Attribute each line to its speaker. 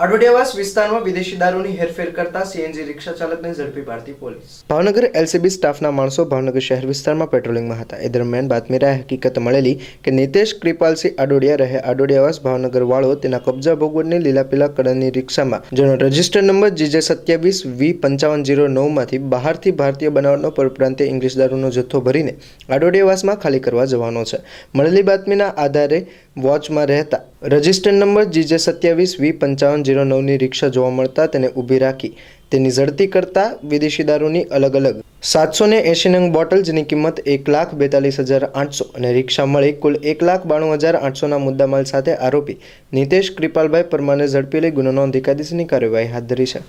Speaker 1: આડોડિયાવાસ વિસ્તારમાં વિદેશી દારૂની હેરફેર કરતા સીએનજી રિક્ષા ચાલકને ઝડપી પાડતી પોલીસ। ભાવનગર એલસીબી સ્ટાફના માણસો ભાવનગર શહેર વિસ્તારમાં પેટ્રોલિંગમાં હતા। એ દરમિયાન બાતમીરાએ હકીકત મળેલી કે નીતેશ કૃપાલસિંહ આડોડિયા રહે આડોડિયાવાસ ભાવનગર વાળો તેના કબજા ભોગવટની લીલા પીલા કલરની રિક્ષામાં જેનો રજિસ્ટર નંબર GJ27V5509 માંથી બહારથી ભારતીય બનાવટનો પરપ્રાંતીય ઇંગ્લિશ દારૂનો જથ્થો ભરીને આડોડિયાવાસમાં ખાલી કરવા જવાનો છે। મળેલી બાતમીના આધારે વોચમાં રહેતા રજિસ્ટર નંબર GJ27V5509ની રિક્ષા જોવા મળતા તેને ઊભી રાખી તેની ઝડપી કરતા વિદેશી દારૂની અલગ અલગ 780 નંગ બોટલ જેની કિંમત 1,42,800 અને રિક્ષા મળી કુલ 1,92,800ના મુદ્દામાલ સાથે આરોપી નીતેશ કૃપાલભાઈ પરમારને ઝડપી લઈ ગુનો નોંધી કાયદેસરની કાર્યવાહી હાથ ધરી છે।